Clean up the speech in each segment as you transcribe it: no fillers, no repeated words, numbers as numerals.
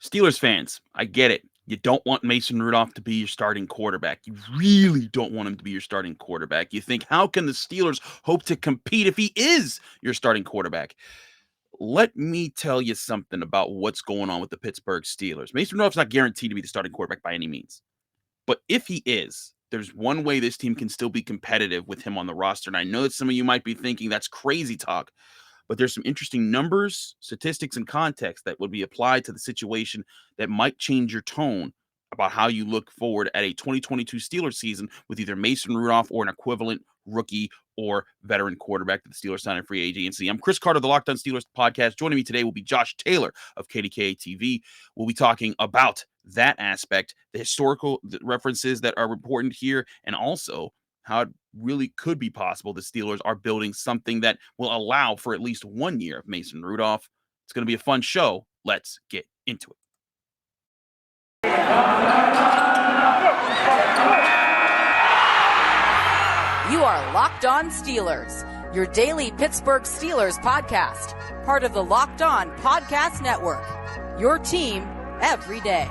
Steelers fans, I get it. You don't want Mason Rudolph to be your starting quarterback. You really don't want him to be your starting quarterback. You think, how can the Steelers hope to compete if he is your starting quarterback? Let me tell you something about what's going on with the Pittsburgh Steelers. Mason Rudolph's not guaranteed to be the starting quarterback by any means. But if he is, there's one way this team can still be competitive with him on the roster. And I know that some of you might be thinking that's crazy talk, but there's some interesting numbers, statistics, and context that would be applied to the situation that might change your tone about how you look forward at a 2022 Steelers season with either Mason Rudolph or an equivalent rookie or veteran quarterback that the Steelers sign in free agency. I'm Chris Carter, the Locked On Steelers podcast. Joining me today will be Josh Taylor of KDKA TV. We'll be talking about that aspect, the historical references that are important here, and also how it really could be possible the Steelers are building something that will allow for at least 1 year of Mason Rudolph. It's going to be a fun show. Let's get into it. You are Locked On Steelers, your daily Pittsburgh Steelers podcast, part of the Locked On Podcast Network, your team every day.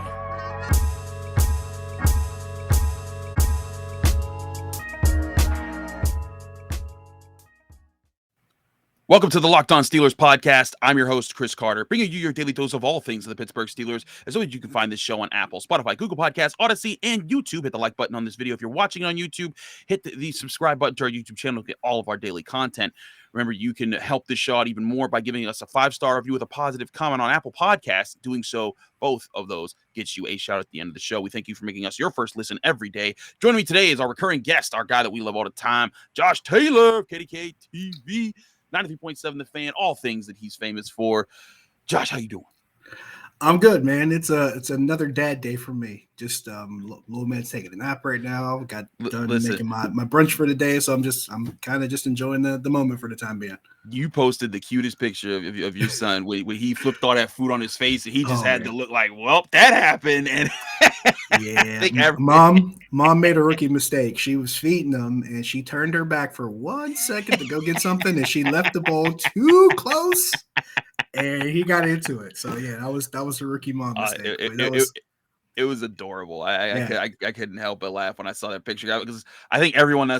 Welcome to the Locked On Steelers podcast. I'm your host, Chris Carter, bringing you your daily dose of all things of the Pittsburgh Steelers. As always, you can find this show on Apple, Spotify, Google Podcasts, Odyssey, and YouTube. Hit the like button on this video if you're watching it on YouTube. Hit the subscribe button to our YouTube channel to get all of our daily content. Remember, you can help this show out even more by giving us a 5-star review with a positive comment on Apple Podcasts. Doing so, both of those gets you a shout at the end of the show. We thank you for making us your first listen every day. Joining me today is our recurring guest, our guy that we love all the time, Josh Taylor of KDK TV. 93.7 The Fan, all things that he's famous for. Josh, how you doing? I'm good, man. It's another dad day for me. Just little man's taking a nap right now. Got done making my brunch for the day, so I'm kind of just enjoying the moment for the time being. You posted the cutest picture of your son where he flipped all that food on his face, and he just had to look like, well, that happened. And yeah, mom made a rookie mistake. She was feeding him, and she turned her back for 1 second to go get something, and she left the bowl too close. And he got into it. So yeah, that was a rookie mom mistake. It was adorable. I couldn't help but laugh when I saw that picture because I think everyone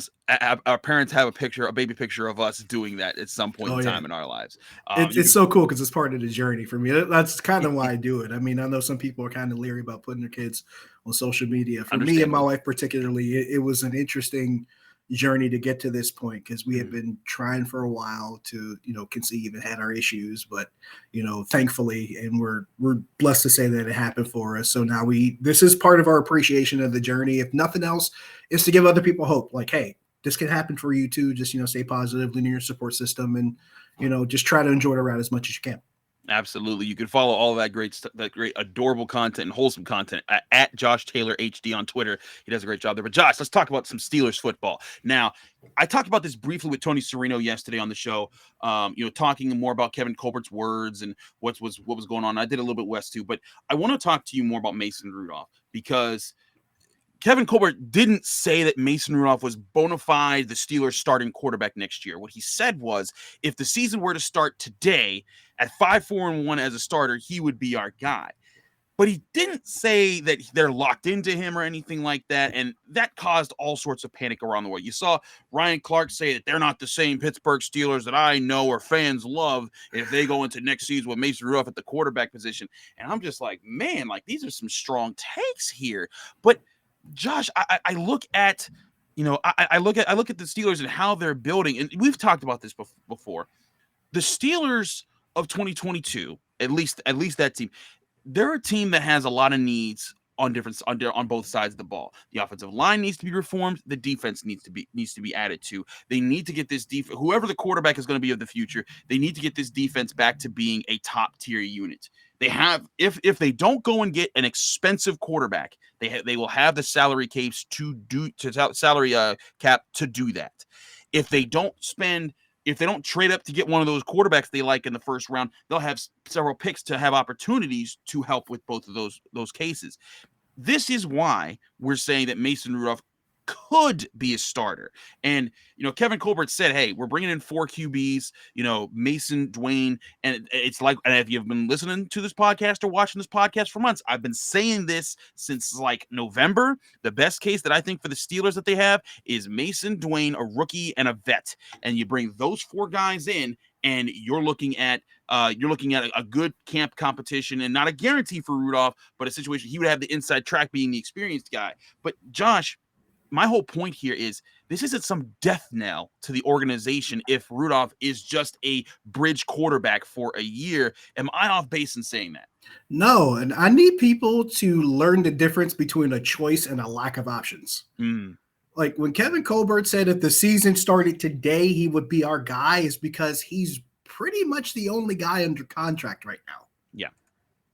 our parents have a baby picture of us doing that at some point in time in our lives. It's so cool because it's part of the journey for me. That's kind of why I do it. I mean, I know some people are kind of leery about putting their kids on social media. For me and my wife particularly, it was an interesting journey to get to this point because we had been trying for a while to conceive and had our issues, but thankfully, and we're blessed to say that it happened for us. So now this is part of our appreciation of the journey, if nothing else, is to give other people hope, like, hey, this can happen for you too. Just stay positive, lean in your support system, and just try to enjoy the ride as much as you can. Absolutely. You can follow all of that great adorable content and wholesome content at Josh Taylor HD on Twitter. He does a great job there. But Josh, let's talk about some Steelers football. Now, I talked about this briefly with Tony Serino yesterday on the show, talking more about Kevin Colbert's words and what was going on. I did a little bit West too, but I want to talk to you more about Mason Rudolph because Kevin Colbert didn't say that Mason Rudolph was bona fide the Steelers starting quarterback next year. What he said was, if the season were to start today at 5-4-1 as a starter, he would be our guy. But he didn't say that they're locked into him or anything like that, and that caused all sorts of panic around the world. You saw Ryan Clark say that they're not the same Pittsburgh Steelers that I know or fans love if they go into next season with Mason Rudolph at the quarterback position. And I'm just like, man, like these are some strong takes here. But Josh, I look at, I look at the Steelers and how they're building, and we've talked about this before. The Steelers of 2022, at least that team, they're a team that has a lot of needs on both sides of the ball. The offensive line needs to be reformed. The defense needs to be added to. They need to get this defense. Whoever the quarterback is going to be of the future, they need to get this defense back to being a top tier unit. They have, if they don't go and get an expensive quarterback, they will have the salary caps salary cap to do that. If they don't trade up to get one of those quarterbacks they like in the first round, they'll have several picks to have opportunities to help with both of those cases. This is why we're saying that Mason Rudolph could be a starter. And, Kevin Colbert said, hey, we're bringing in 4 QBs, Mason, Dwayne. And it's like, and if you've been listening to this podcast or watching this podcast for months, I've been saying this since like November. The best case that I think for the Steelers that they have is Mason, Dwayne, a rookie, and a vet. And you bring those 4 guys in, and you're looking at a good camp competition, and not a guarantee for Rudolph, but a situation he would have the inside track being the experienced guy. But Josh, my whole point here is this isn't some death knell to the organization if Rudolph is just a bridge quarterback for a year. Am I off base in saying that? No, and I need people to learn the difference between a choice and a lack of options. Like when Kevin Colbert said if the season started today, he would be our guy, is because he's pretty much the only guy under contract right now. Yeah.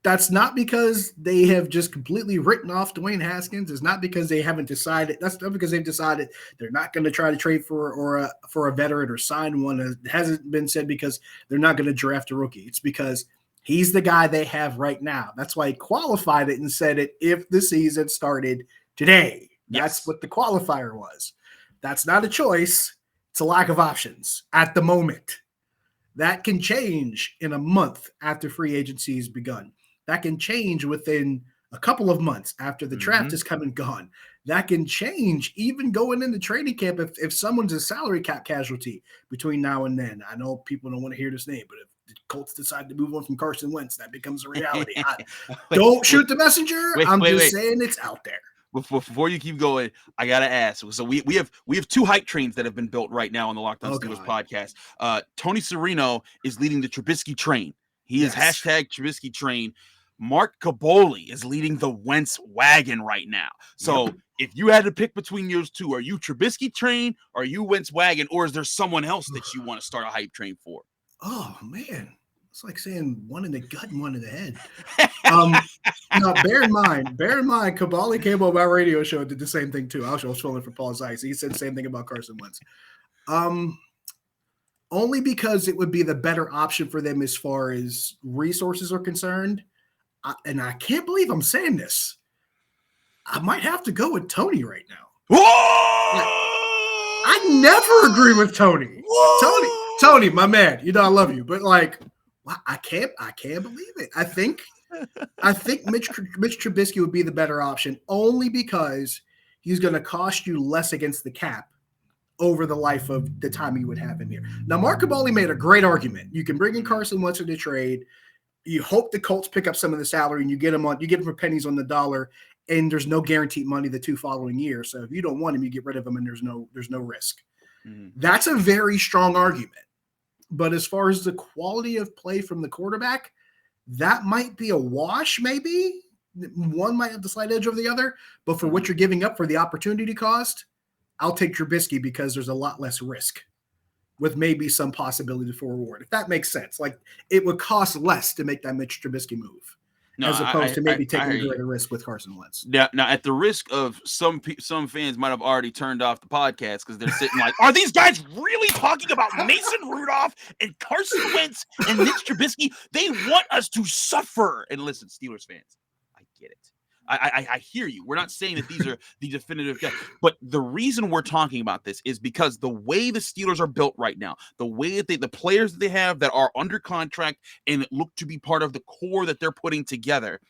That's not because they have just completely written off Dwayne Haskins. It's not because they haven't decided. That's not because they've decided they're not going to try to trade for a veteran or sign one. It hasn't been said because they're not going to draft a rookie. It's because he's the guy they have right now. That's why he qualified it and said it if the season started today. That's what the qualifier was. That's not a choice. It's a lack of options at the moment. That can change in a month after free agency has begun. That can change within a couple of months after the draft is come and gone. That can change even going into training camp if someone's a salary cap casualty between now and then. I know people don't want to hear this name, but if the Colts decide to move on from Carson Wentz, that becomes a reality. Don't shoot the messenger. I'm just saying it's out there. Before you keep going, I gotta ask. So we have 2 hype trains that have been built right now on the Locked On Steelers podcast. Tony Serino is leading the Trubisky train. He is hashtag Trubisky train. Mark Caboli is leading the Wentz wagon right now. So if you had to pick between those two, are you Trubisky train or are you Wentz wagon, or is there someone else that you want to start a hype train for? Oh man, it's like saying one in the gut and one in the head. Now, bear in mind, Cabali came on my radio show and did the same thing too. I was filling for Paul Zeiss. He said the same thing about Carson Wentz. Only because it would be the better option for them as far as resources are concerned. And I can't believe I'm saying this. I might have to go with Tony right now. Whoa! I never agree with Tony. Whoa! Tony, my man. You know I love you, but like, I can't believe it. I think Mitch Trubisky would be the better option only because he's going to cost you less against the cap over the life of the time you would have him here. Now, Mark Cabali made a great argument. You can bring in Carson Wentz in the trade. You hope the Colts pick up some of the salary and you get him for pennies on the dollar, and there's no guaranteed money the 2 following years. So if you don't want him, you get rid of him and there's no risk. That's a very strong argument. But as far as the quality of play from the quarterback, that might be a wash, maybe. One might have the slight edge over the other. But for what you're giving up for the opportunity cost, I'll take Trubisky because there's a lot less risk with maybe some possibility for reward. If that makes sense. Like, it would cost less to make that Mitch Trubisky move. No, as opposed to maybe taking a greater risk with Carson Wentz. Now, at the risk of some fans might have already turned off the podcast because they're sitting like, are these guys really talking about Mason Rudolph and Carson Wentz and Mitch Trubisky? They want us to suffer. And listen, Steelers fans, I get it. I hear you. We're not saying that these are the definitive guys, but the reason we're talking about this is because the way the Steelers are built right now, the way that the players that they have that are under contract and look to be part of the core that they're putting together,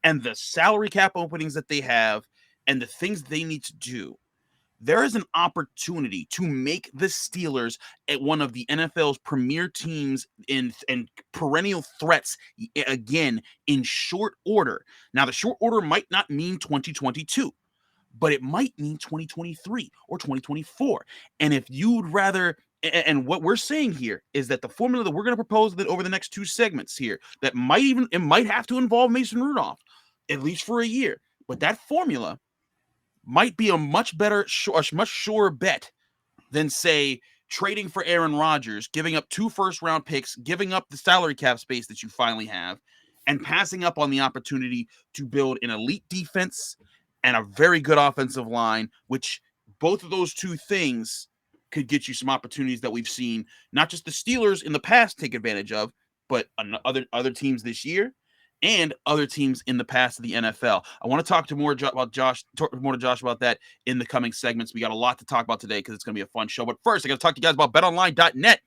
and the salary cap openings that they have, and the things they need to do, there is an opportunity to make the Steelers at one of the NFL's premier teams and perennial threats again in short order. Now, the short order might not mean 2022, but it might mean 2023 or 2024. And if you'd rather, and what we're saying here is that the formula that we're going to propose that over the next 2 segments here, that might have to involve Mason Rudolph, at least for a year. But that formula might be a much surer bet than, say, trading for Aaron Rodgers, giving up 2 first-round picks, giving up the salary cap space that you finally have, and passing up on the opportunity to build an elite defense and a very good offensive line, which both of those 2 things could get you some opportunities that we've seen, not just the Steelers in the past take advantage of, but other teams this year. and other teams in the past of the NFL. I want to talk to more to Josh about that in the coming segments. We got a lot to talk about today because it's going to be a fun show. But first, I got to talk to you guys about betonline.net.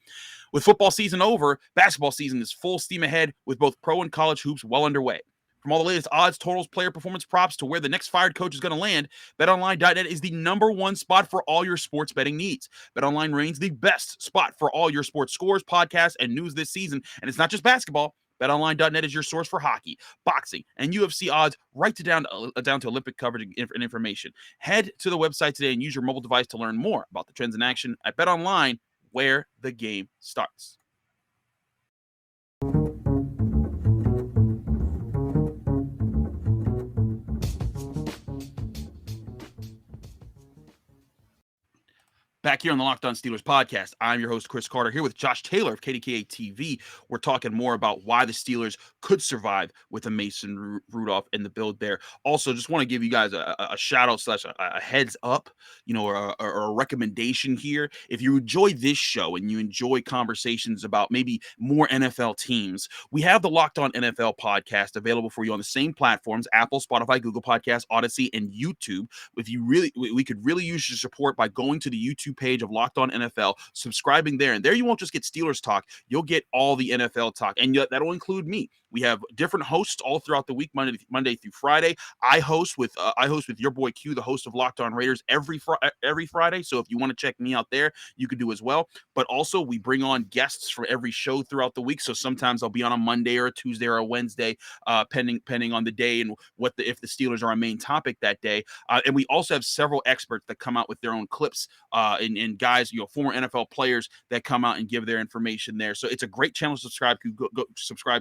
With football season over, basketball season is full steam ahead with both pro and college hoops well underway. From all the latest odds, totals, player performance props to where the next fired coach is going to land, betonline.net is the #1 spot for all your sports betting needs. BetOnline reigns the best spot for all your sports scores, podcasts, and news this season. And it's not just basketball. BetOnline.net is your source for hockey, boxing, and UFC odds right down to Olympic coverage and information. Head to the website today and use your mobile device to learn more about the trends in action at BetOnline, where the game starts. Back here on the Locked On Steelers podcast, I'm your host, Chris Carter, here with Josh Taylor of KDKA TV. We're talking more about why the Steelers could survive with a Mason Rudolph in the build there. Also, just want to give you guys a shout out / a heads up, or a recommendation here. If you enjoy this show and you enjoy conversations about maybe more NFL teams, we have the Locked On NFL podcast available for you on the same platforms: Apple, Spotify, Google Podcasts, Odyssey, and YouTube. We could really use your support by going to the YouTube page of Locked On NFL, subscribing there, and there you won't just get Steelers talk, you'll get all the NFL talk, and that'll include me. We have different hosts all throughout the week, Monday through Friday. I host with your boy Q, the host of Locked On Raiders, every Friday. So if you want to check me out there, you can do as well. But also we bring on guests for every show throughout the week. So sometimes I'll be on a Monday or a Tuesday or a Wednesday, pending on the day and if the Steelers are our main topic that day. And we also have several experts that come out with their own clips, and guys, former NFL players that come out and give their information there. So it's a great channel to subscribe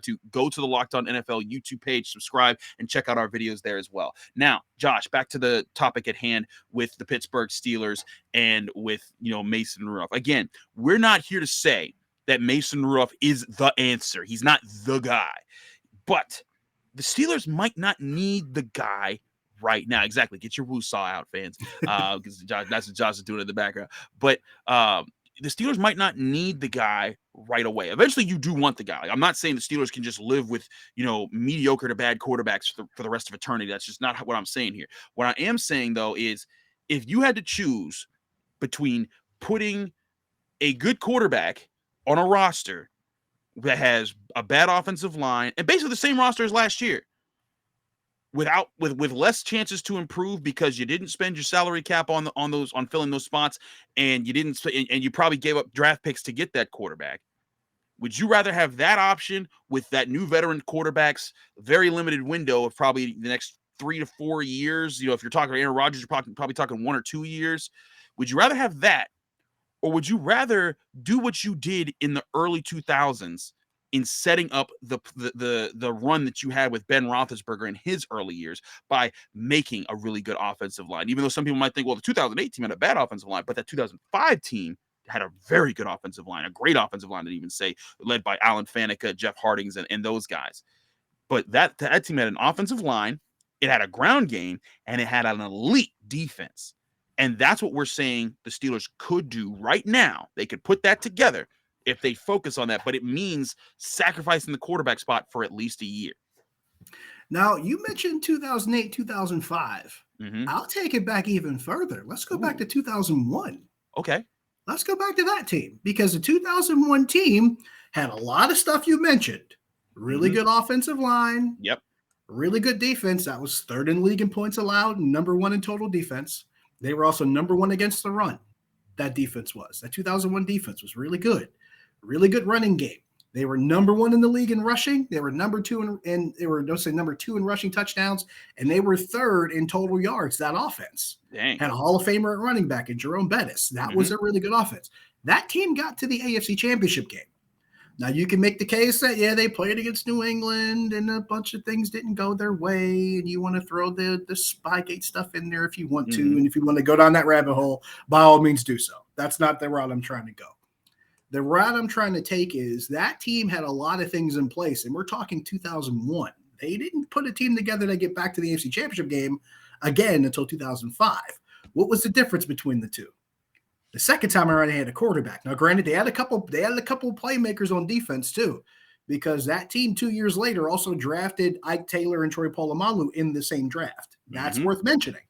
to. Go to the Locked On NFL YouTube page, subscribe, and check out our videos there as well. Now, Josh, back to the topic at hand with the Pittsburgh Steelers and with Mason Rudolph. Again, we're not here to say that Mason Rudolph is the answer. He's not the guy, but the Steelers might not need the guy right now. Exactly. Get your woo-saw out, fans, because that's what Josh is doing in the background. But the Steelers might not need the guy right away. Eventually, you do want the guy. I'm not saying the Steelers can just live with, mediocre to bad quarterbacks for the rest of eternity. That's just not what I'm saying here. What I am saying, though, is if you had to choose between putting a good quarterback on a roster that has a bad offensive line and basically the same roster as last year, with less chances to improve because you didn't spend your salary cap on filling those spots, and you probably gave up draft picks to get that quarterback. Would you rather have that option with that new veteran quarterback's very limited window of probably the next 3 to 4 years? If you're talking Aaron Rodgers, you're probably talking 1 or 2 years. Would you rather have that, or would you rather do what you did in the early 2000s in setting up the run that you had with Ben Roethlisberger in his early years by making a really good offensive line? Even though some people might think, well, the 2008 team had a bad offensive line, but that 2005 team had a very good offensive line, a great offensive line, to even say, led by Alan Faneca, Jeff Hardings, and those guys. But that team had an offensive line, it had a ground game, and it had an elite defense. And that's what we're saying the Steelers could do right now. They could put that together if they focus on that, but it means sacrificing the quarterback spot for at least a year. Now, you mentioned 2008, 2005. Mm-hmm. I'll take it back even further. Let's go back to 2001. Okay. Let's go back to that team, because the 2001 team had a lot of stuff you mentioned. Really good offensive line. Yep. Really good defense. That was 3rd in league in points allowed, and #1 in total defense. They were also #1 against the run. That defense was. That 2001 defense was really good. Really good running game. They were #1 in the league in rushing. They were number 2 in rushing touchdowns, and they were 3rd in total yards. That offense had a Hall of Famer at running back in Jerome Bettis. That was a really good offense. That team got to the AFC Championship game. Now you can make the case that they played against New England and a bunch of things didn't go their way, and you want to throw the Spygate stuff in there if you want to, and if you want to go down that rabbit hole, by all means do so. That's not the route I'm trying to go. The route I'm trying to take is that team had a lot of things in place, and we're talking 2001. They didn't put a team together to get back to the AFC Championship game again until 2005. What was the difference between the two? The second time around, they had a quarterback. Now, granted, they had a couple playmakers on defense too. because that team 2 years later also drafted Ike Taylor and Troy Polamalu in the same draft. That's worth mentioning.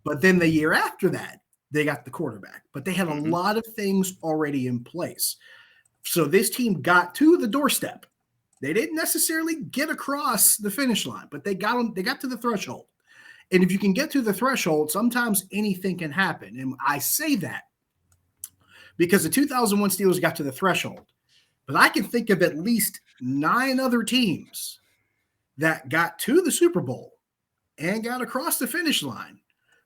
But then the year after that, they got the quarterback. But they had a lot of things already in place. So this team got to the doorstep. They didn't necessarily get across the finish line, but they got to the threshold. And if you can get to the threshold, sometimes anything can happen. And I say that because the 2001 Steelers got to the threshold. But I can think of at least 9 other teams that got to the Super Bowl and got across the finish line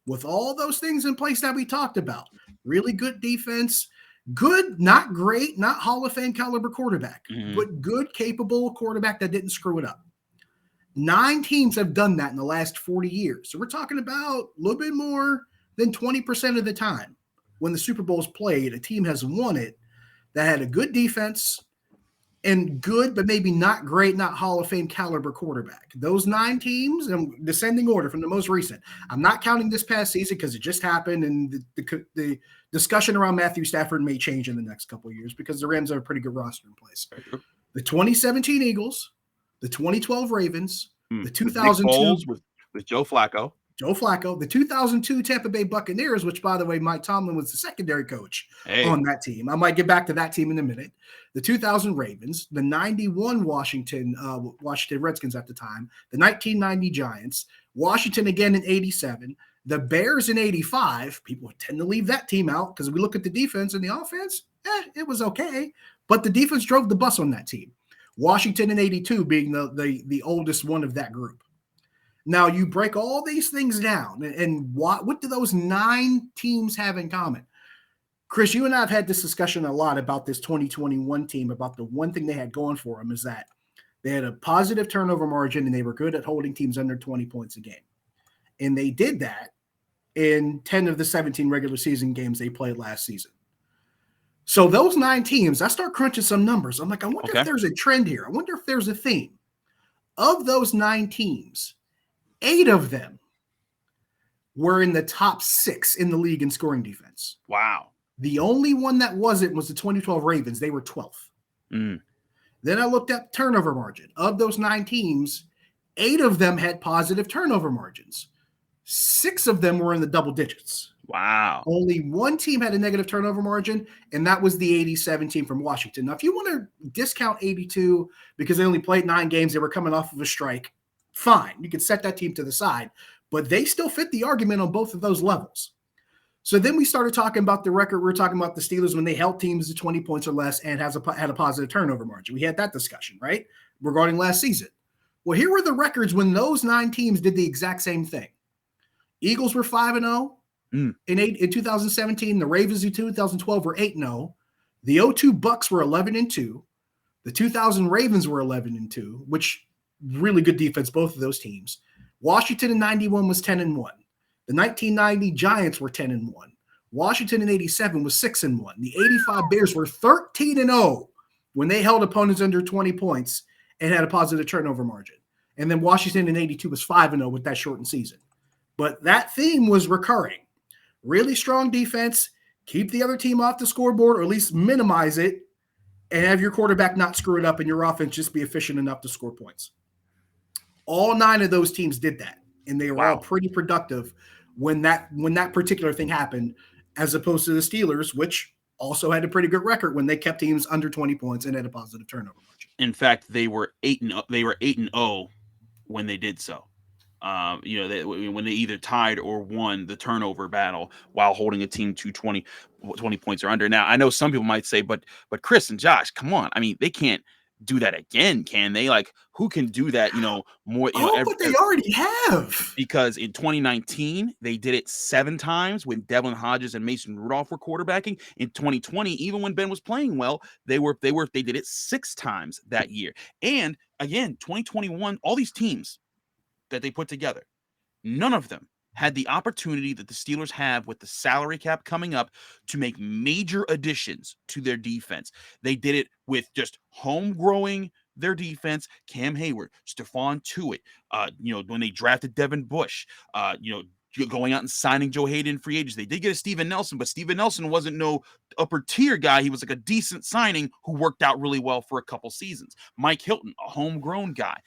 with all those things in place that we talked about. Really good defense, good, not great, not Hall of Fame caliber quarterback, but good, capable quarterback that didn't screw it up. 9 teams have done that in the last 40 years. So we're talking about a little bit more than 20% of the time when the Super Bowl is played, a team has won it that had a good defense and good, but maybe not great, not Hall of Fame caliber quarterback. Those 9 teams, and descending order from the most recent. I'm not counting this past season because it just happened, and the discussion around Matthew Stafford may change in the next couple of years because the Rams have a pretty good roster in place. The 2017 Eagles, the 2012 Ravens, the 2002 with Joe Flacco, the 2002 Tampa Bay Buccaneers, which, by the way, Mike Tomlin was the secondary coach on that team. I might get back to that team in a minute. The 2000 Ravens, the 91 Washington Redskins at the time, the 1990 Giants, Washington again in 87, the Bears in 85. People tend to leave that team out because we look at the defense and the offense, it was okay. But the defense drove the bus on that team. Washington in 82 being the oldest one of that group. Now, you break all these things down, and what do those 9 teams have in common? Chris, you and I have had this discussion a lot about this 2021 team, about the one thing they had going for them is that they had a positive turnover margin, and they were good at holding teams under 20 points a game. And they did that in 10 of the 17 regular season games they played last season. So those 9 teams, I start crunching some numbers. I'm like, I wonder if there's a trend here. I wonder if there's a theme. Of those 9 teams, 8 of them were in the top 6 in the league in scoring defense. Wow. The only one that wasn't was the 2012 Ravens. They were 12th. Then I looked at turnover margin. Of those 9 teams, 8 of them had positive turnover margins. 6 of them were in the double digits. Wow. Only one team had a negative turnover margin, and that was the 87 team from Washington. Now, if you want to discount 82 because they only played 9 games, they were coming off of a strike, fine. You can set that team to the side, but they still fit the argument on both of those levels. So then we started talking about the record. We were talking about the Steelers when they held teams to 20 points or less and had a positive turnover margin. We had that discussion, right, regarding last season. Well, here were the records when those 9 teams did the exact same thing. Eagles were 5-0 in 2017. The Ravens in 2012 were 8-0. The 2002 Bucks were 11-2. The 2000 Ravens were 11-2, which really good defense, both of those teams. Washington in 91 was 10-1. The 1990 Giants were 10-1. Washington in 87 was 6-1. The 85 Bears were 13-0 when they held opponents under 20 points and had a positive turnover margin. And then Washington in 82 was 5-0 with that shortened season. But that theme was recurring. Really strong defense, keep the other team off the scoreboard or at least minimize it, and have your quarterback not screw it up and your offense just be efficient enough to score points. All 9 of those teams did that, and they were all pretty productive when that particular thing happened, as opposed to the Steelers, which also had a pretty good record when they kept teams under 20 points and had a positive turnover margin. In fact, they were 8-0. They were 8-0 when they did so. When they either tied or won the turnover battle while holding a team to 20 points or under. Now, I know some people might say, but Chris and Josh, come on. I mean, they can't do that again, can they? Like, who can do that, more? But they already have. Because in 2019, they did it 7 times when Devin Hodges and Mason Rudolph were quarterbacking. In 2020, even when Ben was playing well, they did it 6 times that year. And again, 2021, all these teams that they put together, none of them had the opportunity that the Steelers have with the salary cap coming up to make major additions to their defense. They did it with just home growing their defense. Cam Heyward, Stephon Tuitt, when they drafted Devin Bush, going out and signing Joe Hayden in free agents. They did get a Steven Nelson, but Steven Nelson wasn't no upper tier guy. He was like a decent signing who worked out really well for a couple seasons. Mike Hilton, a homegrown guy,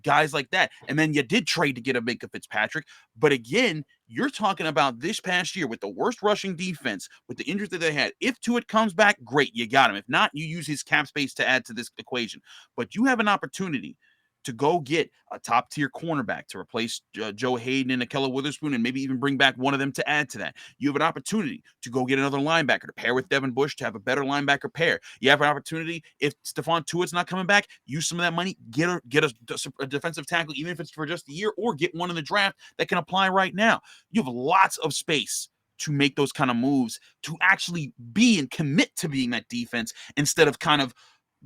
guys like that. And then you did trade to get a Minkah Fitzpatrick. But again, you're talking about this past year with the worst rushing defense, with the injuries that they had. If Tuitt comes back, great, you got him. If not, you use his cap space to add to this equation. But you have an opportunity to go get a top-tier cornerback to replace Joe Hayden and Ahkello Witherspoon, and maybe even bring back one of them to add to that. You have an opportunity to go get another linebacker to pair with Devin Bush to have a better linebacker pair. You have an opportunity, if Stephon Tuitt's not coming back, use some of that money, get a defensive tackle, even if it's for just a year, or get one in the draft that can apply right now. You have lots of space to make those kind of moves, to actually be and commit to being that defense instead of kind of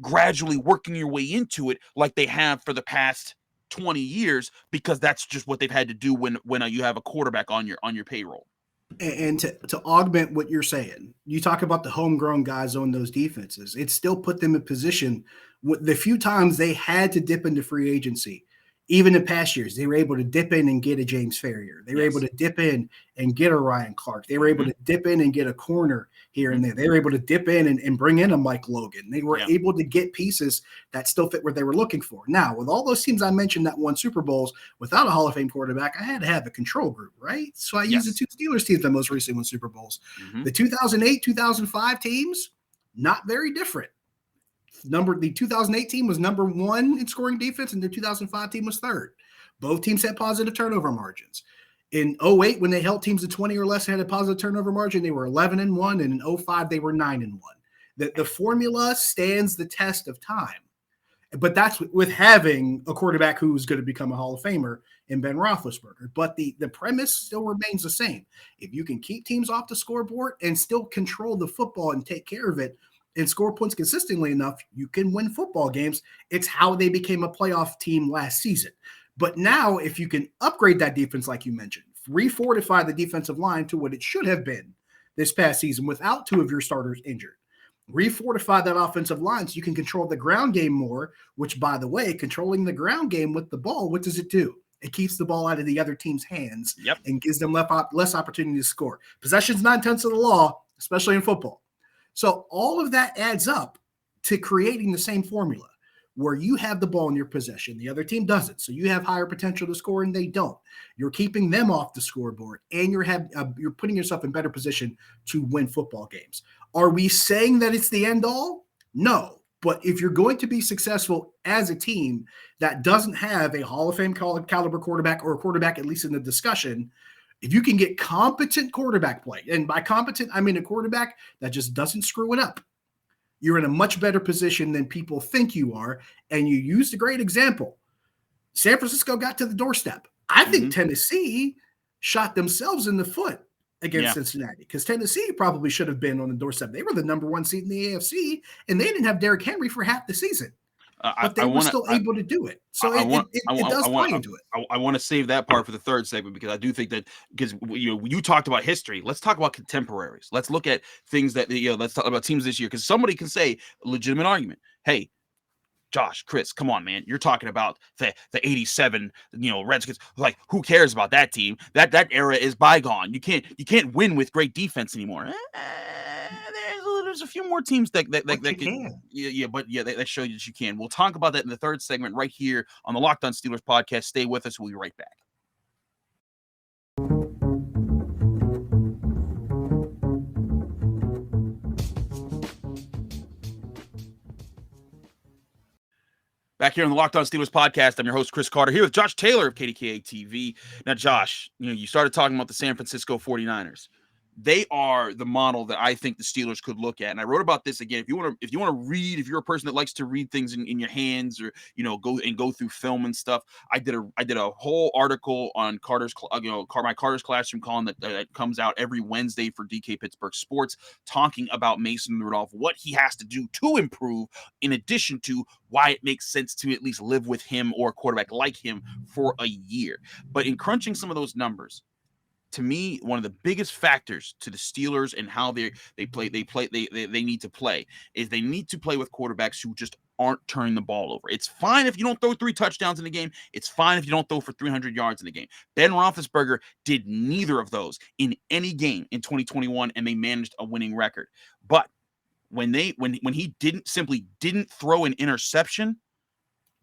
gradually working your way into it like they have for the past 20 years, because that's just what they've had to do when you have a quarterback on your payroll. And to augment what you're saying, you talk about the homegrown guys on those defenses. It still put them in position. The few times they had to dip into free agency, even in past years, they were able to dip in and get a James Ferrier. They were able to dip in and get a Ryan Clark. They were able to dip in and get a corner here and there. They were able to dip in and bring in a Mike Logan. They were able to get pieces that still fit what they were looking for. Now, with all those teams I mentioned that won Super Bowls without a Hall of Fame quarterback, I had to have a control group, right? So I used the two Steelers teams that most recently won Super Bowls. The 2008, 2005 teams, not very different. The 2008 team was number one in scoring defense, and the 2005 team was third. Both teams had positive turnover margins. In 2008, when they held teams to 20 or less and had a positive turnover margin, they were 11-1, and in 2005 they were 9-1. The formula stands the test of time, but that's with having a quarterback who's going to become a Hall of Famer in Ben Roethlisberger. But the premise still remains the same. If you can keep teams off the scoreboard and still control the football and take care of it, and score points consistently enough, you can win football games. It's how they became a playoff team last season. But now, if you can upgrade that defense, like you mentioned, refortify the defensive line to what it should have been this past season without two of your starters injured, refortify that offensive line so you can control the ground game more, which, by the way, controlling the ground game with the ball, what does it do? It keeps the ball out of the other team's hands and gives them less opportunity to score. Possession's 9/10 of the law, especially in football. So all of that adds up to creating the same formula where you have the ball in your possession. The other team doesn't. So you have higher potential to score and they don't. You're keeping them off the scoreboard, and you're putting yourself in better position to win football games. Are we saying that it's the end all? No. But if you're going to be successful as a team that doesn't have a Hall of Fame caliber quarterback, or a quarterback at least in the discussion, if you can get competent quarterback play, and by competent, I mean a quarterback that just doesn't screw it up, you're in a much better position than people think you are. And you used a great example. San Francisco got to the doorstep. I think Tennessee shot themselves in the foot against Cincinnati, because Tennessee probably should have been on the doorstep. They were the number one seed in the AFC, and they didn't have Derrick Henry for half the season. But they were still able to do it. So it does play into it. I want to save that part for the third segment, because I do think that, because you talked about history. Let's talk about contemporaries. Let's look at things that, let's talk about teams this year, because somebody can say a legitimate argument. Hey, Josh, Chris, come on, man. You're talking about the 87, Redskins. Like, who cares about that team? That era is bygone. You can't win with great defense anymore. There's a few more teams that can. That show you that you can. We'll talk about that in the third segment right here on the Locked On Steelers podcast. Stay with us. We'll be right back. Back here on the Locked On Steelers podcast, I'm your host, Chris Carter, here with Josh Taylor of KDKA TV. Now, Josh, you started talking about the San Francisco 49ers. They are the model that I think the Steelers could look at. And I wrote about this again. If you want to read, if you're a person that likes to read things in your hands, or go through film and stuff, I did a whole article on my Carter's Classroom column that comes out every Wednesday for DK Pittsburgh Sports, talking about Mason Rudolph, what he has to do to improve, in addition to why it makes sense to at least live with him or a quarterback like him for a year. But in crunching some of those numbers, to me, one of the biggest factors to the Steelers and how they need to play is they need to play with quarterbacks who just aren't turning the ball over. It's fine if you don't throw 3 touchdowns in a game. It's fine if you don't throw for 300 yards in a game. Ben Roethlisberger did neither of those in any game in 2021, and they managed a winning record. But when he didn't throw an interception,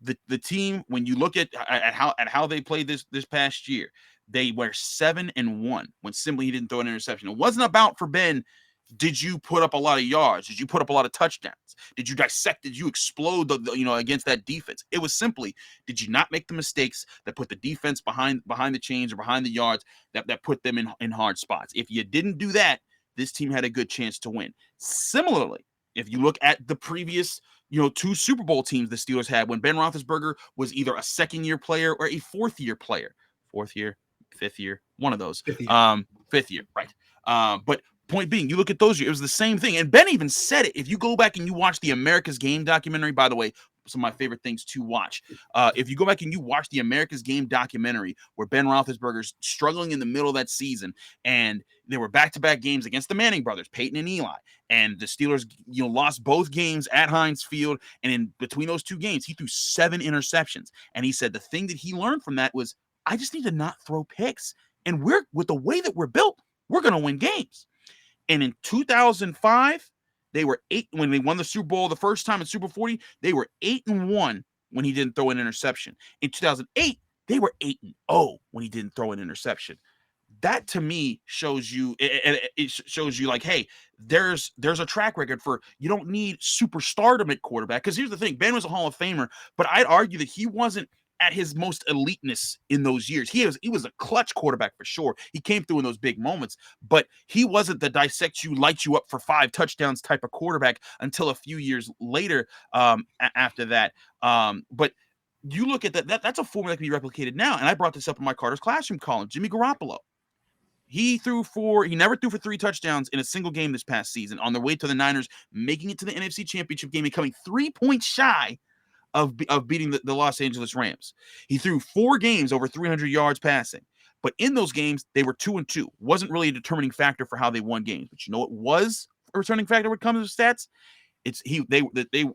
the team, when you look at how they played this past year, they were 7-1 when simply he didn't throw an interception. It wasn't about for Ben, did you put up a lot of yards? Did you put up a lot of touchdowns? Did you dissect? Did you explode against that defense? It was simply, did you not make the mistakes that put the defense behind the chains or behind the yards that put them in hard spots? If you didn't do that, this team had a good chance to win. Similarly, if you look at the previous 2 Super Bowl teams the Steelers had when Ben Roethlisberger was either a second-year player or a fourth-year player. Fourth year, fifth year, one of those. Fifth year, right. But point being, you look at those years, it was the same thing. And Ben even said it. If you go back and you watch the America's Game documentary, by the way, some of my favorite things to watch. If you go back and you watch the America's Game documentary where Ben Roethlisberger's struggling in the middle of that season, and there were back-to-back games against the Manning brothers, Peyton and Eli, and the Steelers lost both games at Heinz Field, and in between those 2 games, he threw 7 interceptions. And he said the thing that he learned from that was, I just need to not throw picks. And with the way that we're built, we're going to win games. And in 2005, they were 8 when they won the Super Bowl the first time in Super 40. They were 8-1 when he didn't throw an interception. In 2008, they were 8-0 when he didn't throw an interception. That to me shows you, it shows you like, hey, there's a track record for, you don't need superstardom at quarterback. Because here's the thing, Ben was a Hall of Famer, but I'd argue that he wasn't at his most eliteness in those years. He was a clutch quarterback for sure. He came through in those big moments, but he wasn't the dissect you, light you up for 5 touchdowns type of quarterback until a few years later after that. But you look at that's a formula that can be replicated now. And I brought this up in my Carter's Classroom column. Jimmy Garoppolo. He never threw for 3 touchdowns in a single game this past season on their way to the Niners, making it to the NFC Championship game and coming 3 points shy of beating the Los Angeles Rams. He threw 4 games over 300 yards passing. But in those games, they were 2-2. Wasn't really a determining factor for how they won games. But you know what was a returning factor when it comes to stats?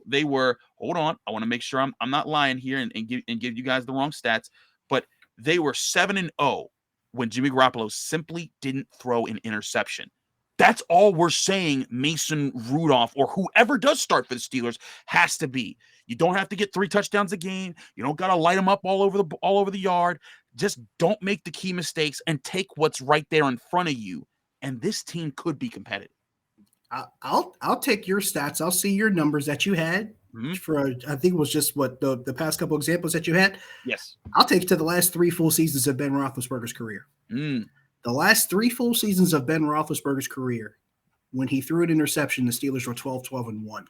They were, hold on, I want to make sure I'm not lying here and give you guys the wrong stats, but they were 7-0 when Jimmy Garoppolo simply didn't throw an interception. That's all we're saying Mason Rudolph or whoever does start for the Steelers has to be. You don't have to get 3 touchdowns a game. You don't got to light them up all over the yard. Just don't make the key mistakes and take what's right there in front of you. And this team could be competitive. I'll take your stats. I'll see your numbers that you had for, I think it was just what the past couple examples that you had. Yes. I'll take you to the last 3 full seasons of Ben Roethlisberger's career. The last 3 full seasons of Ben Roethlisberger's career, when he threw an interception, the Steelers were 12-12-1.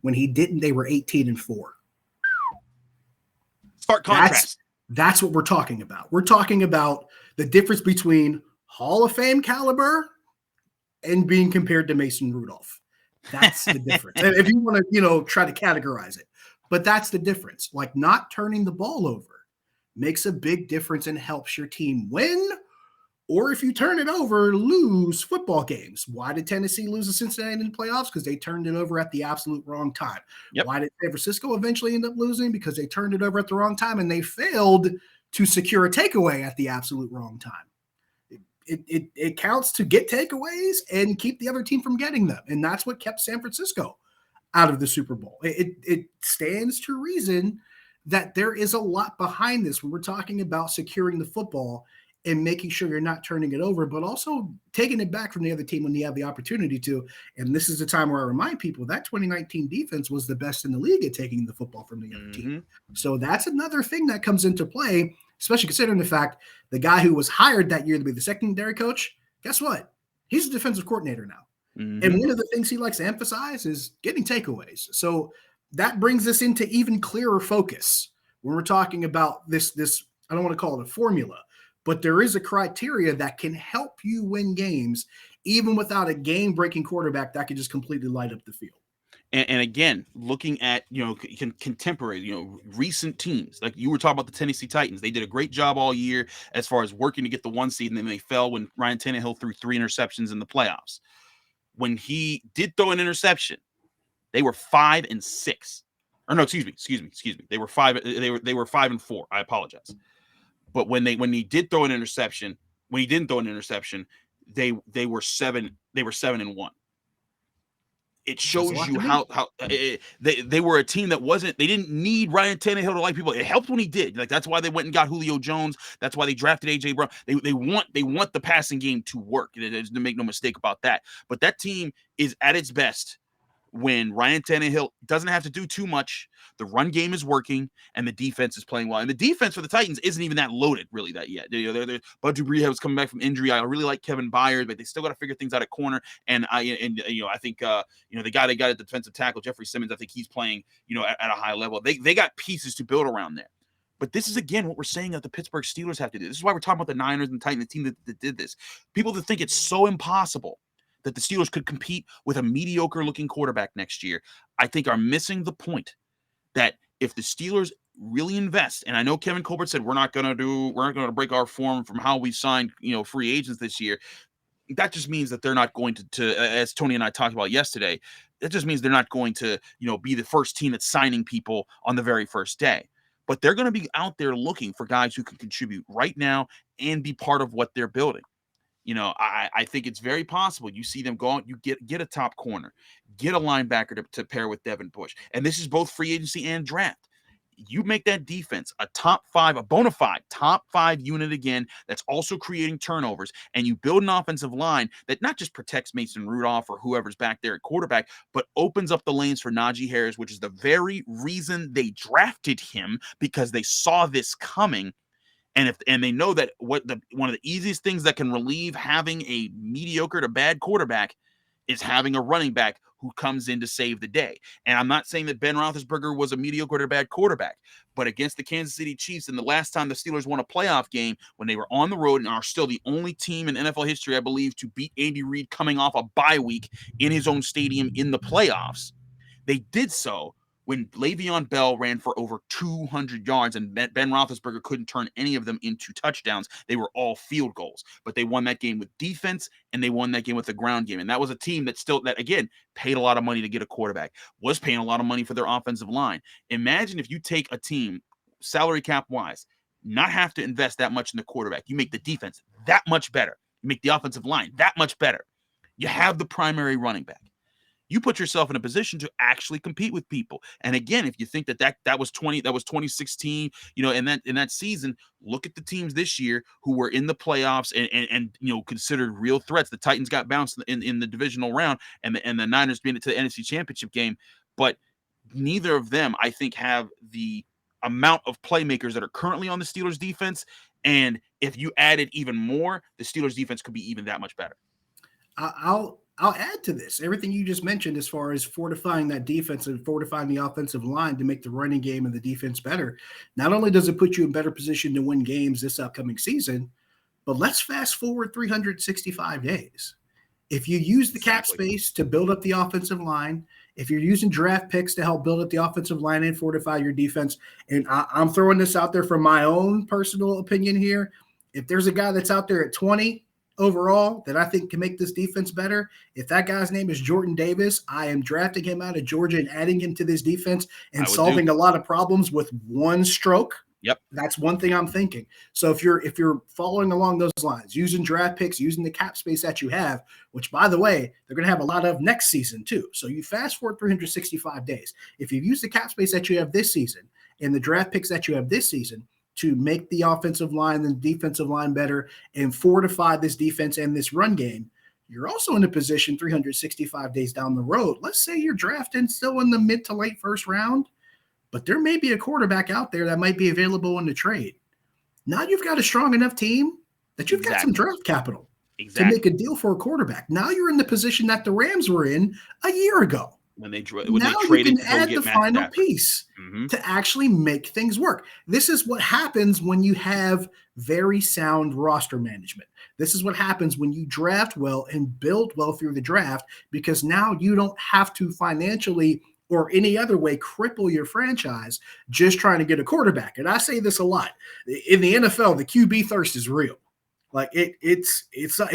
When he didn't, they were 18-4. Stark contrast. That's what we're talking about. We're talking about the difference between Hall of Fame caliber and being compared to Mason Rudolph. That's the difference. And if you want to, try to categorize it, but that's the difference. Like, not turning the ball over makes a big difference and helps your team win. Or if you turn it over, lose football games. Why did Tennessee lose to Cincinnati in the playoffs? Because they turned it over at the absolute wrong time. Yep. Why did San Francisco eventually end up losing? Because they turned it over at the wrong time and they failed to secure a takeaway at the absolute wrong time. It counts to get takeaways and keep the other team from getting them. And that's what kept San Francisco out of the Super Bowl. It stands to reason that there is a lot behind this when we're talking about securing the football and making sure you're not turning it over, but also taking it back from the other team when you have the opportunity to. And this is the time where I remind people that 2019 defense was the best in the league at taking the football from the other team. So that's another thing that comes into play, especially considering the fact the guy who was hired that year to be the secondary coach, guess what? He's a defensive coordinator now. And one of the things he likes to emphasize is getting takeaways. So that brings us into even clearer focus when we're talking about this, I don't want to call it a formula, but there is a criteria that can help you win games, even without a game-breaking quarterback that can just completely light up the field. And again, looking at, contemporary, recent teams, like you were talking about the Tennessee Titans, they did a great job all year as far as working to get the 1 seed, and then they fell when Ryan Tannehill threw 3 interceptions in the playoffs. When he did throw an interception, they were 5-6. Or no, excuse me. They were 5-4. I apologize. But when he did throw an interception, when he didn't throw an interception, they were 7-1. It shows you how they were a team that they didn't need Ryan Tannehill to like people. It helped when he did. Like, that's why they went and got Julio Jones. That's why they drafted AJ Brown. They want the passing game to work. To make no mistake about that. But that team is at its best when Ryan Tannehill doesn't have to do too much. The run game is working and the defense is playing well. And the defense for the Titans isn't even that loaded really that yet. Bud Dupree was coming back from injury. I really like Kevin Byard, but they still got to figure things out at corner. And I think the guy they got at defensive tackle, Jeffrey Simmons, I think he's playing at a high level. They got pieces to build around there. But this is, again, what we're saying that the Pittsburgh Steelers have to do. This is why we're talking about the Niners and Titans, the team that did this. People that think it's so impossible that the Steelers could compete with a mediocre-looking quarterback next year, I think are missing the point that if the Steelers really invest, and I know Kevin Colbert said we're not going to break our form from how we signed free agents this year. That just means that they're not going to as Tony and I talked about yesterday, that just means they're not going to be the first team that's signing people on the very first day. But they're going to be out there looking for guys who can contribute right now and be part of what they're building. I think it's very possible. You see them go out, you get a top corner, get a linebacker to pair with Devin Bush. And this is both free agency and draft. You make that defense a bona fide top 5 unit again that's also creating turnovers, and you build an offensive line that not just protects Mason Rudolph or whoever's back there at quarterback, but opens up the lanes for Najee Harris, which is the very reason they drafted him, because they saw this coming. And they know that one of the easiest things that can relieve having a mediocre to bad quarterback is having a running back who comes in to save the day. And I'm not saying that Ben Roethlisberger was a mediocre to bad quarterback, but against the Kansas City Chiefs, and the last time the Steelers won a playoff game when they were on the road and are still the only team in NFL history, I believe, to beat Andy Reid coming off a bye week in his own stadium in the playoffs, they did so when Le'Veon Bell ran for over 200 yards and Ben Roethlisberger couldn't turn any of them into touchdowns. They were all field goals. But they won that game with defense, and they won that game with the ground game. And that was a team that again, paid a lot of money to get a quarterback, was paying a lot of money for their offensive line. Imagine if you take a team, salary cap-wise, not have to invest that much in the quarterback. You make the defense that much better. You make the offensive line that much better. You have the primary running back. You put yourself in a position to actually compete with people. And again, if you think that was 2016, in that season, look at the teams this year who were in the playoffs and considered real threats. The Titans got bounced in the divisional round, and the Niners being to the NFC Championship game. But neither of them, I think, have the amount of playmakers that are currently on the Steelers defense. And if you added even more, the Steelers defense could be even that much better. I'll add to this. Everything you just mentioned as far as fortifying that defense and fortifying the offensive line to make the running game and the defense better. Not only does it put you in better position to win games this upcoming season, but let's fast forward 365 days. If you use the cap space to build up the offensive line, if you're using draft picks to help build up the offensive line and fortify your defense, and I'm throwing this out there from my own personal opinion here, if there's a guy that's out there at 20 overall that I think can make this defense better, if that guy's name is Jordan Davis, I am drafting him out of Georgia and adding him to this defense and solving a lot of problems with one stroke. Yep. That's one thing I'm thinking. So if you're following along those lines, using draft picks, using the cap space that you have, which, by the way, they're going to have a lot of next season too. So you fast forward 365 days. If you use the cap space that you have this season and the draft picks that you have this season to make the offensive line and defensive line better and fortify this defense and this run game, you're also in a position 365 days down the road. Let's say you're drafting still in the mid to late first round, but there may be a quarterback out there that might be available in the trade. Now you've got a strong enough team that you've got some draft capital to make a deal for a quarterback. Now you're in the position that the Rams were in a year ago. When they now traded, you can add the final piece to actually make things work. This is what happens when you have very sound roster management. This is what happens when you draft well and build well through the draft, because now you don't have to financially or any other way cripple your franchise just trying to get a quarterback. And I say this a lot. In the NFL, the QB thirst is real. Like it's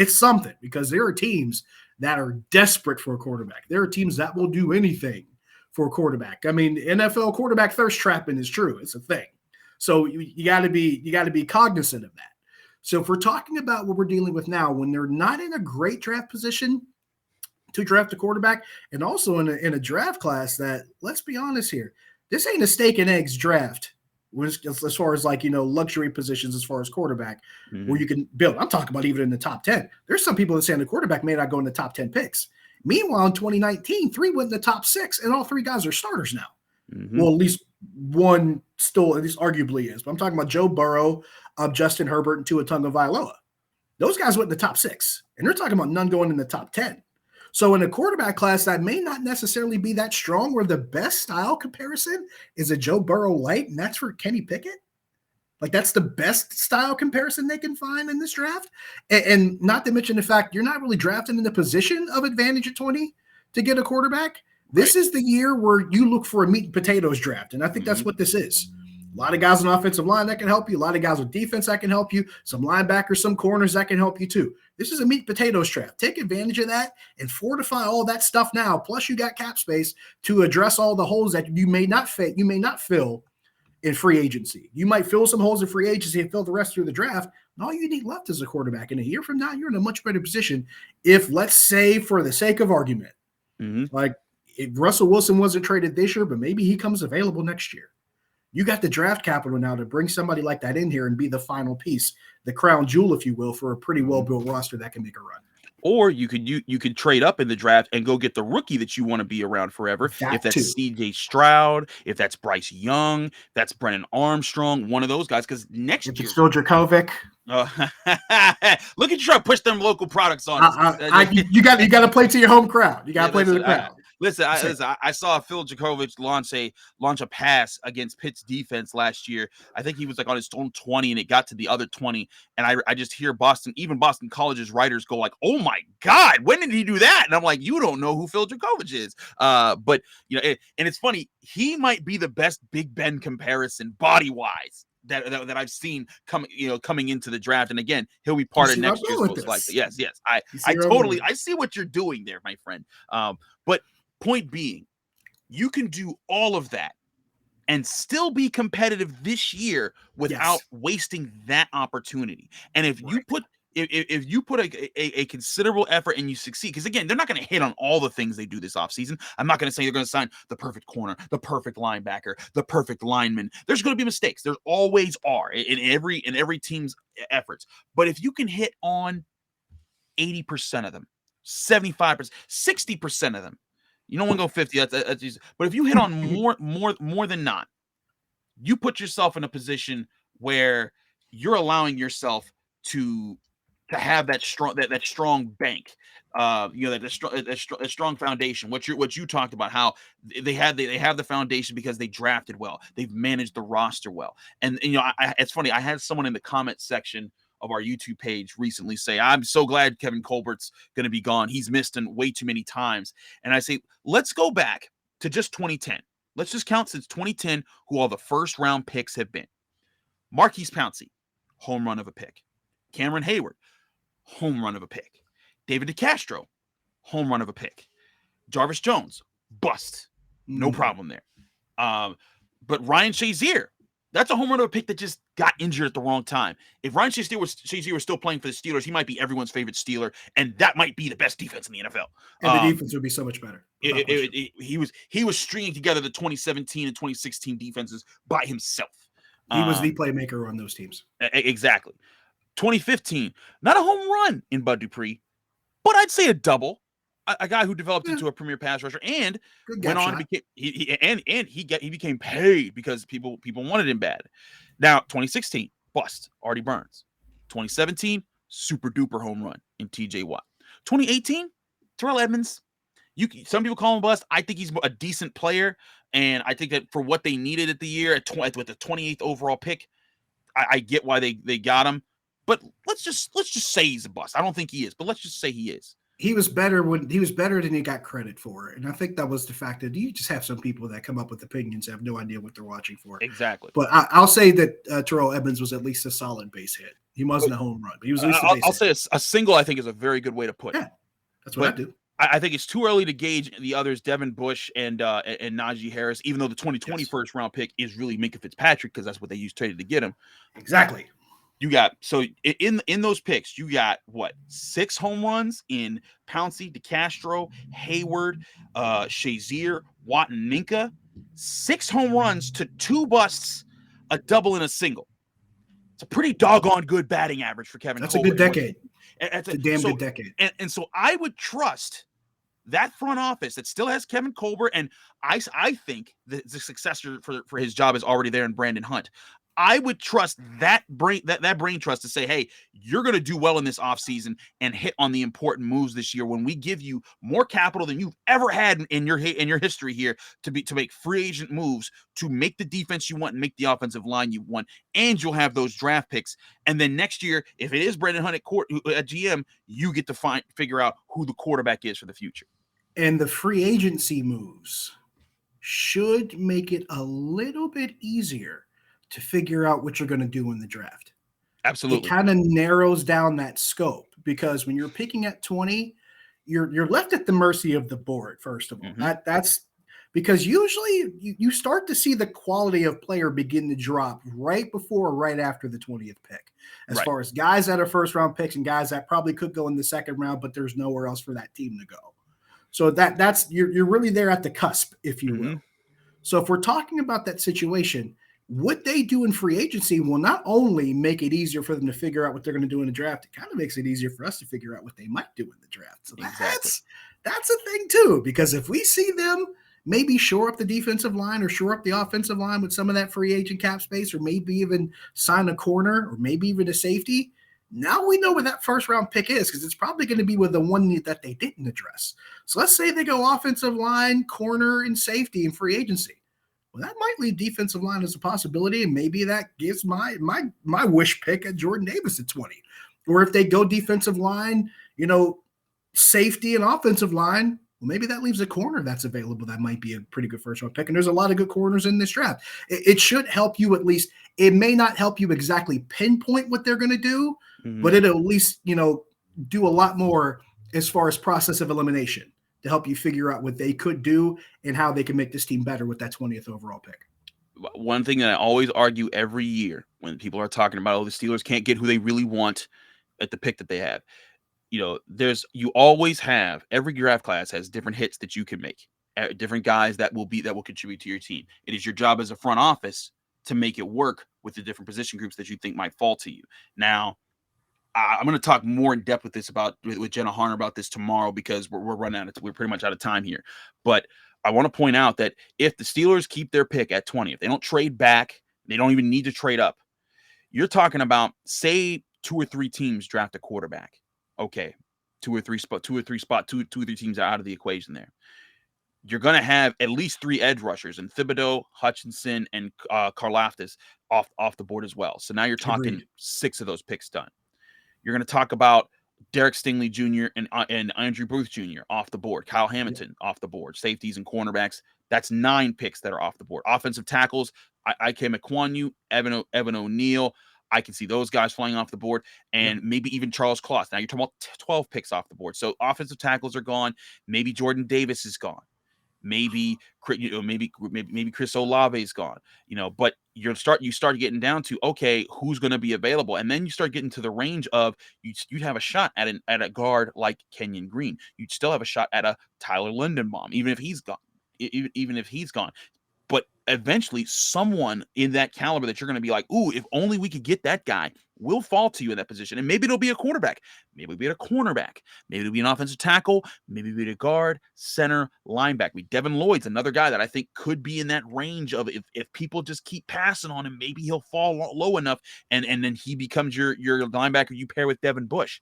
something, because there are teams that are desperate for a quarterback. There are teams that will do anything for a quarterback. I mean, NFL quarterback thirst trapping is true. It's a thing. So you got to be cognizant of that. So if we're talking about what we're dealing with now, when they're not in a great draft position to draft a quarterback, and also in a draft class that, let's be honest here, this ain't a steak and eggs draft as far as luxury positions as far as quarterback where you can build. I'm talking about even in the top 10. There's some people that say the quarterback may not go in the top 10 picks. Meanwhile, in 2019, 3 went in the top 6, and all 3 guys are starters now. Well, at least one still, at least arguably is. But I'm talking about Joe Burrow, Justin Herbert, and Tua Tagovailoa. Those guys went in the top 6, and they're talking about none going in the top 10. So in a quarterback class that may not necessarily be that strong, where the best style comparison is a Joe Burrow light, and that's for Kenny Pickett. Like, that's the best style comparison they can find in this draft. And not to mention the fact you're not really drafting in the position of advantage at 20 to get a quarterback. This is the year where you look for a meat and potatoes draft, and I think that's what this is. A lot of guys on offensive line that can help you. A lot of guys with defense that can help you. Some linebackers, some corners that can help you too. This is a meat and potatoes draft. Take advantage of that and fortify all that stuff now. Plus, you got cap space to address all the holes that you may not fill in free agency. You might fill some holes in free agency and fill the rest through the draft. And all you need left is a quarterback. And a year from now, you're in a much better position. If, let's say, for the sake of argument, like if Russell Wilson wasn't traded this year, but maybe he comes available next year, you got the draft capital now to bring somebody like that in here and be the final piece, the crown jewel, if you will, for a pretty well-built roster that can make a run. Or you could trade up in the draft and go get the rookie that you want to be around forever. If that's CJ Stroud, if that's Bryce Young, that's Brennan Armstrong, one of those guys. Because next year, it's still Dracovic. Look at you try to push them local products on us. You got to play to your home crowd. You got to play to the crowd. I saw Phil Djokovic launch a pass against Pitt's defense last year. I think he was like on his own 20, and it got to the other 20. And I just hear Boston College's writers go like, "Oh my God, when did he do that?" And I'm like, "You don't know who Phil Djokovic is." But and it's funny. He might be the best Big Ben comparison body wise that I've seen coming into the draft. And again, he'll be part of next year's most likely. Yes. I see what you're doing there, my friend. But point being, you can do all of that and still be competitive this year without wasting that opportunity. And if you put a considerable effort and you succeed, because again, they're not going to hit on all the things they do this offseason. I'm not going to say they're going to sign the perfect corner, the perfect linebacker, the perfect lineman. There's going to be mistakes. There always are in every team's efforts. But if you can hit on 80% of them, 75%, 60% of them, you don't want to go 50. That's easy. But if you hit on more than not, you put yourself in a position where you're allowing yourself to have that strong bank, that strong foundation. What you talked about, how they have the foundation because they drafted well, they've managed the roster well, and it's funny. I had someone in the comment section of our YouTube page recently say, "I'm so glad Kevin Colbert's going to be gone. He's missed in way too many times." And I say, let's go back to just 2010. Let's just count since 2010 who all the first round picks have been. Marquise Pouncey, home run of a pick. Cameron Heyward, home run of a pick. David DeCastro, home run of a pick. Jarvis Jones, bust. No problem there. But Ryan Shazier, that's a home run of a pick that just got injured at the wrong time. If Ryan Shazier was still playing for the Steelers, he might be everyone's favorite Steeler, and that might be the best defense in the NFL. And the defense would be so much better. He was stringing together the 2017 and 2016 defenses by himself. He was the playmaker on those teams. Exactly. 2015, not a home run in Bud Dupree, but I'd say a double. A guy who developed into a premier pass rusher and went on to he became paid because people wanted him bad. Now 2016, bust, Artie Burns. 2017, super duper home run in TJ Watt. 2018, Terrell Edmonds. Some people call him bust. I think he's a decent player, and I think that for what they needed at the year with the 28th overall pick, I get why they got him. But let's just say he's a bust. I don't think he is, but let's just say he is. He was better than he got credit for. And I think that was the fact that you just have some people that come up with opinions and have no idea what they're watching for. Exactly. But I'll say that Terrell Edmonds was at least a solid base hit. He wasn't a home run, but he was at least a base hit. I'll say a single, I think, is a very good way to put it. Yeah, that's what I do. I think it's too early to gauge the others, Devin Bush and Najee Harris, even though the 2020 first round pick is really Minkah Fitzpatrick because that's what they used traded to get him. Exactly. You got, so in those picks, you got what, 6 home runs in Pouncey, DeCastro, Heyward, Shazier, Watt, and Minkah. 6 home runs to 2 busts, a double and a single. It's a pretty doggone good batting average for Kevin That's Colbert. a good decade. It's a damn good decade. And so I would trust that front office that still has Kevin Colbert, and I think the successor for his job is already there in Brandon Hunt. I would trust that brain trust to say, hey, you're going to do well in this offseason and hit on the important moves this year when we give you more capital than you've ever had in your history here to make free agent moves, to make the defense you want and make the offensive line you want, and you'll have those draft picks. And then next year, if it is Brandon Hunt at GM, you get to figure out who the quarterback is for the future. And the free agency moves should make it a little bit easier to figure out what you're going to do in the draft. Absolutely. It kind of narrows down that scope, because when you're picking at 20, you're left at the mercy of the board, first of all. Mm-hmm. That's because usually you start to see the quality of player begin to drop right before or right after the 20th pick, as far as guys that are first round picks and guys that probably could go in the second round, but there's nowhere else for that team to go. So that's you're really there at the cusp, if you will. So if we're talking about that situation, what they do in free agency will not only make it easier for them to figure out what they're going to do in the draft, it kind of makes it easier for us to figure out what they might do in the draft. So that's a thing too, because if we see them maybe shore up the defensive line or shore up the offensive line with some of that free agent cap space, or maybe even sign a corner or maybe even a safety, now we know where that first round pick is, because it's probably going to be with the one that they didn't address. So let's say they go offensive line, corner, and safety in free agency. Well, that might leave defensive line as a possibility, and maybe that gives my wish pick at Jordan Davis at 20. Or if they go defensive line, safety and offensive line, well, maybe that leaves a corner that's available that might be a pretty good first-round pick. And there's a lot of good corners in this draft. It should help you at least. It may not help you exactly pinpoint what they're going to do, but it'll at least, do a lot more as far as process of elimination to help you figure out what they could do and how they can make this team better with that 20th overall pick. One thing that I always argue every year when people are talking about, the Steelers can't get who they really want at the pick that they have. You always have, every draft class has different hits that you can make, different guys that will contribute to your team. It is your job as a front office to make it work with the different position groups that you think might fall to you. Now, I'm going to talk more in depth with Jenna Harner about this tomorrow, because we're pretty much out of time here. But I want to point out that if the Steelers keep their pick at 20, if they don't trade back, they don't even need to trade up. You're talking about, say, 2 or 3 teams draft a quarterback. Okay, 2 or 3 teams are out of the equation there. You're going to have at least 3 edge rushers, and Thibodeau, Hutchinson, and Karlaftis off the board as well. So now you're talking 6 of those picks done. You're going to talk about Derek Stingley Jr. and Andrew Booth Jr. off the board. Kyle Hamilton off the board. Safeties and cornerbacks. That's 9 picks that are off the board. Offensive tackles, Ike Mekwonu, Evan O'Neal. I can see those guys flying off the board, and maybe even Charles Kloss. Now you're talking about 12 picks off the board. So offensive tackles are gone. Maybe Jordan Davis is gone. Maybe Chris Olave is gone. But you start getting down to, okay, who's going to be available, and then you start getting to the range of you'd have a shot at a guard like Kenyon Green. You'd still have a shot at a Tyler Linderbaum, even if he's gone. But eventually, someone in that caliber that you're going to be like, ooh, if only we could get that guy, will fall to you in that position. And maybe it'll be a quarterback. Maybe it'll be a cornerback. Maybe it'll be an offensive tackle. Maybe it'll be a guard, center, linebacker. Devin Lloyd's another guy that I think could be in that range of, if people just keep passing on him, maybe he'll fall low enough, and then he becomes your linebacker you pair with Devin Bush.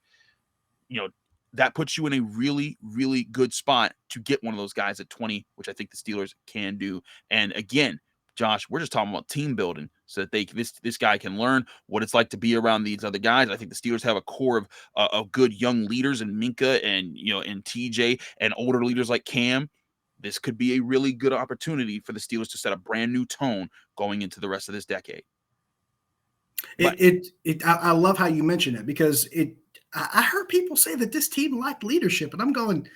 That puts you in a really, really good spot to get one of those guys at 20, which I think the Steelers can do. And again, Josh, we're just talking about team building so that this guy can learn what it's like to be around these other guys. I think the Steelers have a core of good young leaders in Minkah and TJ, and older leaders like Cam. This could be a really good opportunity for the Steelers to set a brand new tone going into the rest of this decade. I love how you mention it, because I heard people say that this team lacked leadership, and I'm going,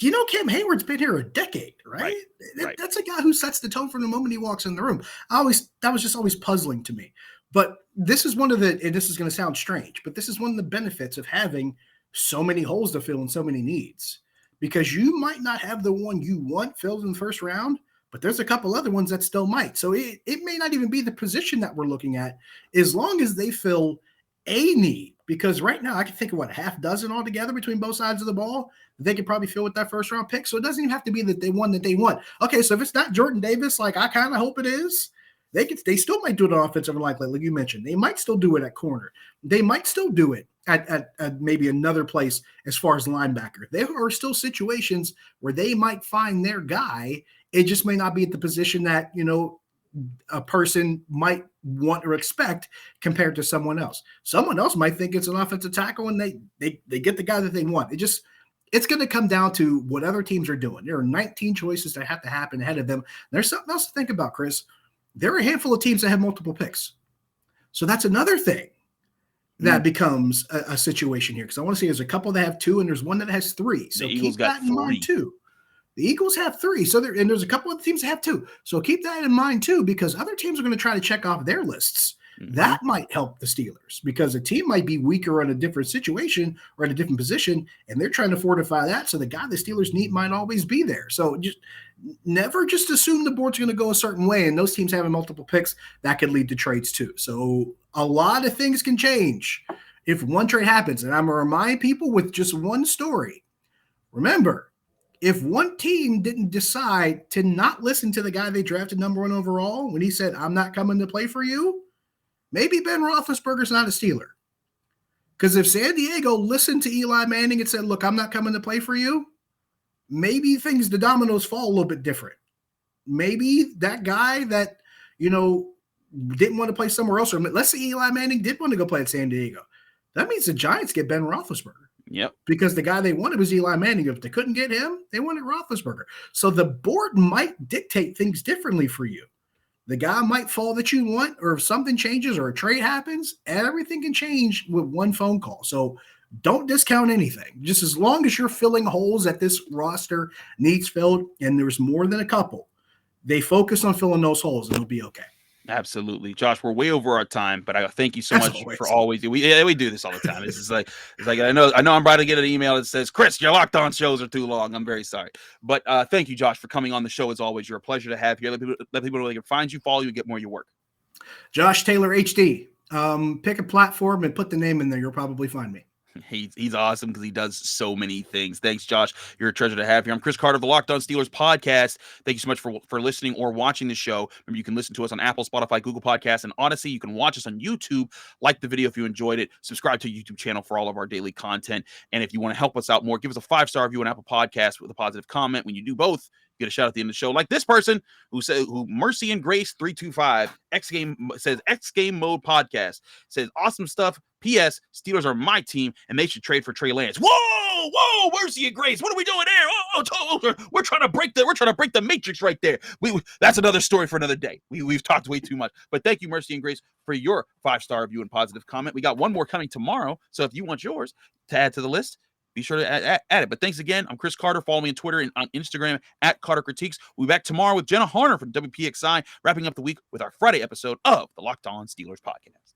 you know Cam Heyward's been here a decade, right? Right. That's a guy who sets the tone from the moment he walks in the room. That was just always puzzling to me. But this is one of the, and this is going to sound strange, but this is one of the benefits of having so many holes to fill and so many needs, because you might not have the one you want filled in the first round, but there's a couple other ones that still might. So it may not even be the position that we're looking at, as long as they fill a need. Because right now I can think of a half dozen altogether between both sides of the ball they could probably fill with that first round pick. So it doesn't even have to be that they want. Okay, so if it's not Jordan Davis, like I kind of hope it is, they still might do it on offensive line, like you mentioned. They might still do it at corner. They might still do it at maybe another place as far as linebacker. There are still situations where they might find their guy. It just may not be at the position that, a person might want or expect compared to someone else. Someone else might think it's an offensive tackle and they get the guy that they want. It's going to come down to what other teams are doing. There are 19 choices that have to happen ahead of them. There's something else to think about, Chris. There are a handful of teams that have multiple picks. So that's another thing that becomes a situation here. Because I want to say there's a couple that have 2 and there's one that has 3. So keep that in mind too. The Eagles have 3. And there's a couple of teams that have 2. So keep that in mind too, because other teams are going to try to check off their lists. Mm-hmm. That might help the Steelers, because a team might be weaker on a different situation or in a different position, and they're trying to fortify that. So the guy the Steelers need might always be there. So never just assume the board's going to go a certain way, and those teams having multiple picks, that could lead to trades too. So a lot of things can change if one trade happens. And I'm going to remind people with just one story. Remember, if one team didn't decide to not listen to the guy they drafted number 1 overall when he said, I'm not coming to play for you, maybe Ben Roethlisberger's not a Steeler. Because if San Diego listened to Eli Manning and said, look, I'm not coming to play for you, maybe the dominoes fall a little bit different. Maybe that guy that, didn't want to play somewhere else, or let's say Eli Manning did want to go play at San Diego. That means the Giants get Ben Roethlisberger. Yep. Because the guy they wanted was Eli Manning. If they couldn't get him, they wanted Roethlisberger. So the board might dictate things differently for you. The guy might fall that you want, or if something changes or a trade happens, everything can change with one phone call. So don't discount anything. Just as long as you're filling holes that this roster needs filled, and there's more than a couple, they focus on filling those holes and it'll be okay. Absolutely. Josh, we're way over our time, but I thank you so much for always. We do this all the time. It's like I know I'm about to get an email that says, Chris, your Locked On shows are too long. I'm very sorry. But thank you, Josh, for coming on the show as always. You're a pleasure to have here. Let people know they can find you, follow you, get more of your work. Josh Taylor HD. Pick a platform and put the name in there. You'll probably find me. He's awesome because he does so many things. Thanks, Josh. You're a treasure to have here. I'm Chris Carter of the Locked On Steelers podcast. Thank you so much for listening or watching the show. Remember, you can listen to us on Apple, Spotify, Google Podcasts, and Odyssey. You can watch us on YouTube. Like the video if you enjoyed it. Subscribe to the YouTube channel for all of our daily content. And if you want to help us out more, give us a 5-star review on Apple Podcasts with a positive comment. When you do both, get a shout out at the end of the show, like this person who Mercy and Grace 325 X Game Mode Podcast says awesome stuff. P.S. Steelers are my team and they should trade for Trey Lance. Whoa, Mercy and Grace, what are we doing there? We're trying to break the matrix right there. That's another story for another day. We've talked way too much. But thank you, Mercy and Grace, for your 5-star review and positive comment. We got one more coming tomorrow, so if you want yours to add to the list, be sure to add it. But thanks again. I'm Chris Carter. Follow me on Twitter and on Instagram at Carter Critiques. We'll be back tomorrow with Jenna Harner from WPXI, wrapping up the week with our Friday episode of the Locked On Steelers podcast.